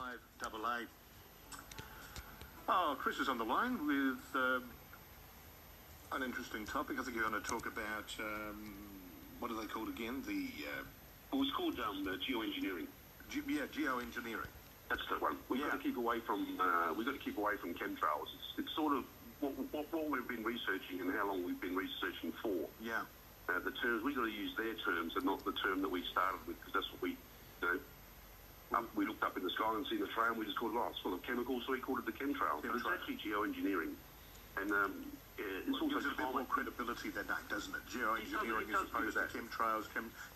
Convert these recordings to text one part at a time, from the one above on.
5AA. Oh, Chris is on the line with an interesting topic. I think you're going to talk about, what are they called again? Well, it's called geoengineering. Geoengineering. That's the one. We've got to keep away from chemtrails. It's sort of what we've been researching and how long we've been researching for. Yeah. The terms, we've got to use their terms and not the term that we started with, because that's what we looked up in the sky and seen the trail and we just called it, it's full of chemicals, so we called it the chemtrail. But it's actually geoengineering. And it's also gives it a bit more credibility than that, doesn't it? Geoengineering as opposed to chemtrails.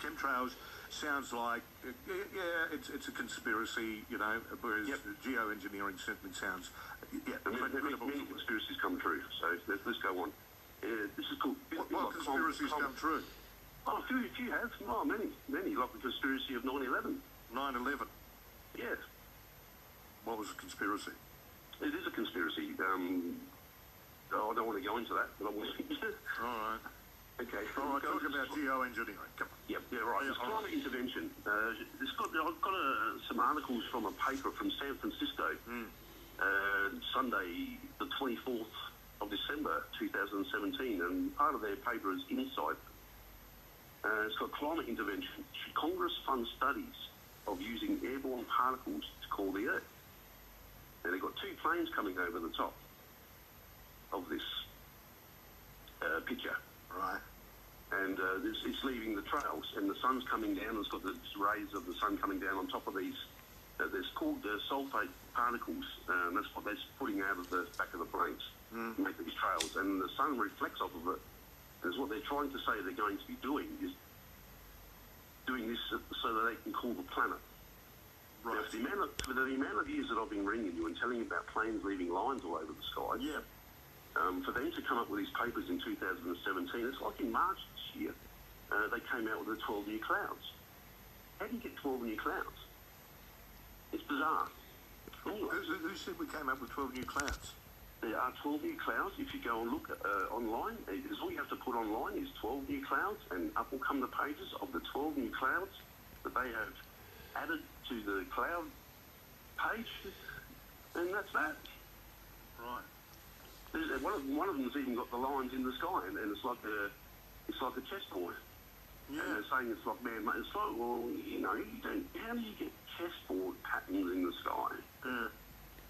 Chemtrails sounds like, it's a conspiracy, whereas geoengineering certainly sounds, many conspiracies come true, so let's go on. This is called... What conspiracies come true? Oh, a few have. Oh, many, like the conspiracy of 9/11. 9/11? Yes. What was a conspiracy? It is a conspiracy. I don't want to go into that, but I will. All right. Okay. All right, talk about geoengineering. Come on. Yep, yeah, right. It's climate intervention. I've got some articles from a paper from San Francisco, Sunday, the 24th of December 2017, and part of their paper is Insight. It's got climate intervention. Should Congress fund studies of using airborne particles to cool the Earth? And they've got two planes coming over the top of this picture. Right. And it's leaving the trails, and the sun's coming down, and it's got the rays of the sun coming down on top of these. They're called sulfate particles. That's what they're putting out of the back of the planes to make these trails. And the sun reflects off of it. And what they're trying to say they're going to be doing is doing this so that they can cool the planet. Right. Now, for the amount of years that I've been ringing you and telling you about planes leaving lines all over the sky, for them to come up with these papers in 2017, it's like in March this year, they came out with the 12 new clouds. How do you get 12 new clouds? It's bizarre. Anyway, who said we came up with 12 new clouds? There are 12 new clouds. If you go and look online, all you have to put online is 12 new clouds, and up will come the pages of the 12 new clouds that they have added to the cloud page, and that's that. Right. One of them's even got the lines in the sky, and it's like a chessboard. Yeah. And they're saying it's like man-made. It's like, well, you don't. How do you get chessboard patterns in the sky?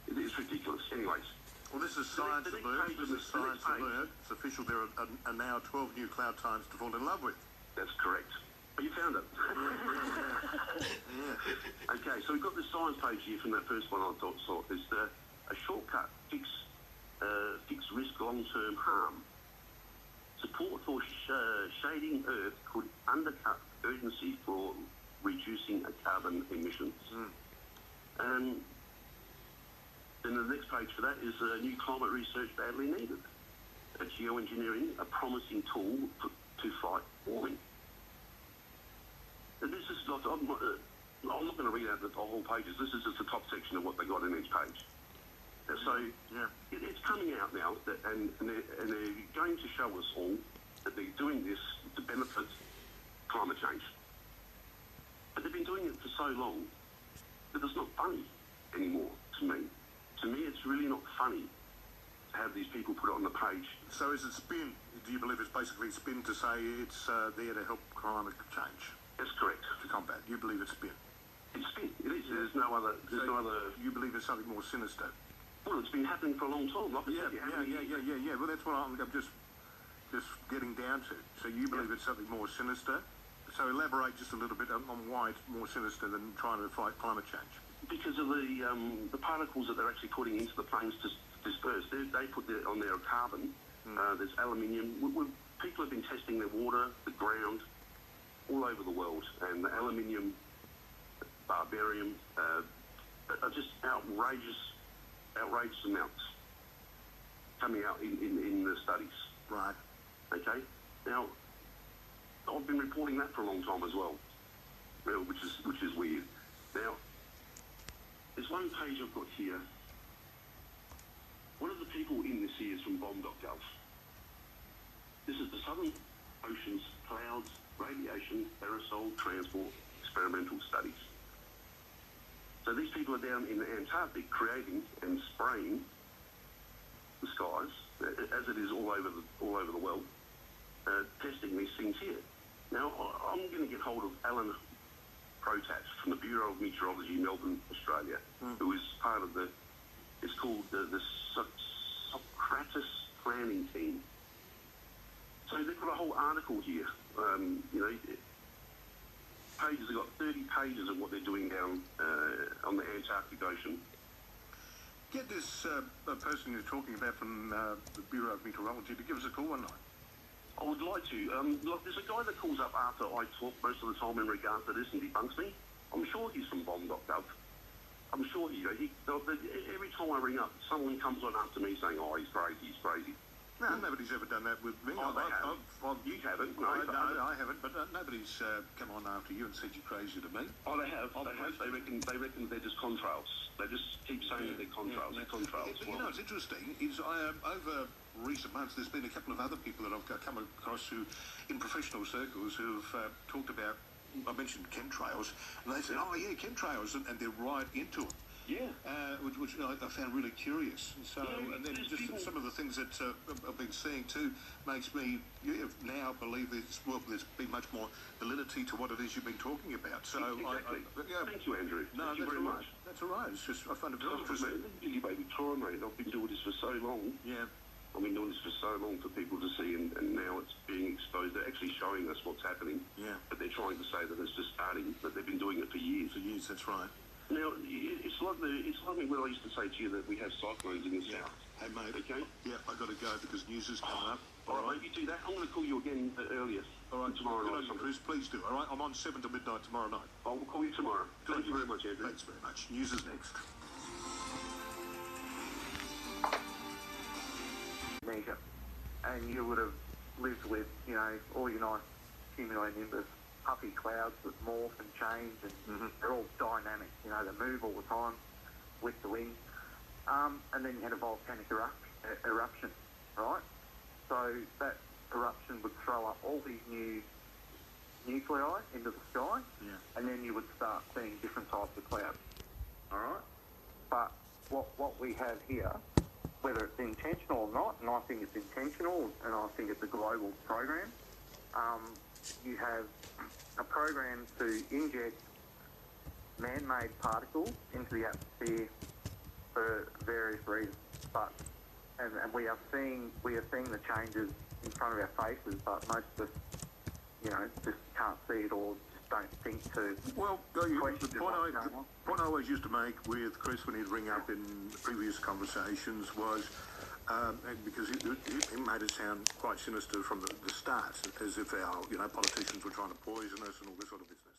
It's ridiculous. Anyways. Well, this is Science Alert. This is Science Alert. It's official. There are now 12 new cloud types to fall in love with. That's correct. But you found it. Yeah. Okay, so we've got the science page here from that first one I saw. It's a shortcut fix risk long-term harm. Support for shading Earth could undercut urgency for reducing carbon emissions. And then the next page for that is new climate research badly needed. Geoengineering, a promising tool to fight warming. And this is not, I'm not going to read out the whole pages. This is just the top section of what they got in each page. So it's coming out now, and they're going to show us all that they're doing this to benefit climate change. But they've been doing it for so long that it's not funny anymore to me. To me, it's really not funny to have these people put it on the page. So is it spin? Do you believe it's basically spin to say it's there to help climate change? That's correct. To combat. You believe it's spin? It's spin. It is. There's no other. You believe it's something more sinister? Well, it's been happening for a long time. Like Yeah. Well, that's what I'm just getting down to. So you believe it's something more sinister? So elaborate just a little bit on why it's more sinister than trying to fight climate change. Because of the particles that they're actually putting into the planes to disperse. They put on there carbon. There's aluminium. People have been testing their water, the ground, all over the world, and the aluminium, barbarium, are just outrageous amounts coming out in the studies. Right. Okay. Now, I've been reporting that for a long time as well, which is weird. Now, there's one page I've got here. One of the people in this here is from bomb.gov. This is the Southern Oceans Clouds, Radiation, Aerosol, Transport, Experimental Studies. So these people are down in the Antarctic creating and spraying the skies, as it is all over the world, testing these things here. Now, I'm going to get hold of Alan Protas from the Bureau of Meteorology, Melbourne, Australia, who is part of it's called the Socrates Planning Team. So they've got a whole article here, pages, they've got 30 pages of what they're doing down on the Antarctic Ocean. Get this person you're talking about from the Bureau of Meteorology to give us a call one night. I would like to. Look, there's a guy that calls up after I talk most of the time in regards to this and debunks me. I'm sure he's from bomb.gov. I'm sure every time I ring up, someone comes on after me saying, oh, he's crazy. No, nobody's ever done that with me. Oh, they have. You haven't. No, I haven't, but nobody's come on after you and said you're crazy to me. Oh, they have. They reckon they're just contrails. They just keep saying that they're contrails. They're contrails. You know, what's interesting is over recent months, there's been a couple of other people that I've come across who, in professional circles, who've talked about, I mentioned chemtrails, and they said, oh yeah, chemtrails, and they're right into it. Yeah. Which I found really curious. So, and then just some of the things that I've been seeing too makes me now believe there's been much more validity to what it is you've been talking about. So, exactly. Thank you, Andrew. No, Thank you very much. That's all right. It's just I find it very interesting. Victoria, mate. I've been doing this for so long. Yeah. I've been doing this for so long for people to see, and now it's being exposed. They're actually showing us what's happening. Yeah. But they're trying to say that it's just starting, but they've been doing it for years. For years, that's right. Now, it's like when I used to say to you that we have cyclones in the south. Hey, mate. Okay? Yeah, I've got to go because news is coming up. All right, you do that. I'm going to call you again earlier. All right, tomorrow night. Chris, please do. All right, I'm on 7 to midnight tomorrow night. I will call you tomorrow. Thank you very much, Andrew. Thanks very much. News is next. Measure, and you would have lived with, all your nice cumulonimbus puffy clouds that morph and change, and they're all dynamic. They move all the time with the wind. And then you had a volcanic eruption, right? So that eruption would throw up all these new nuclei into the sky, and then you would start seeing different types of clouds. All right? But what we have here, whether it's intentional or not, and I think it's intentional, and I think it's a global program, you have a program to inject man-made particles into the atmosphere for various reasons. And we are seeing the changes in front of our faces, but most of us, just can't see it or just don't think to. Well, the point I always used to make with Chris when he'd ring up in previous conversations was, because he made it sound quite sinister from the start, as if our politicians were trying to poison us and all this sort of business.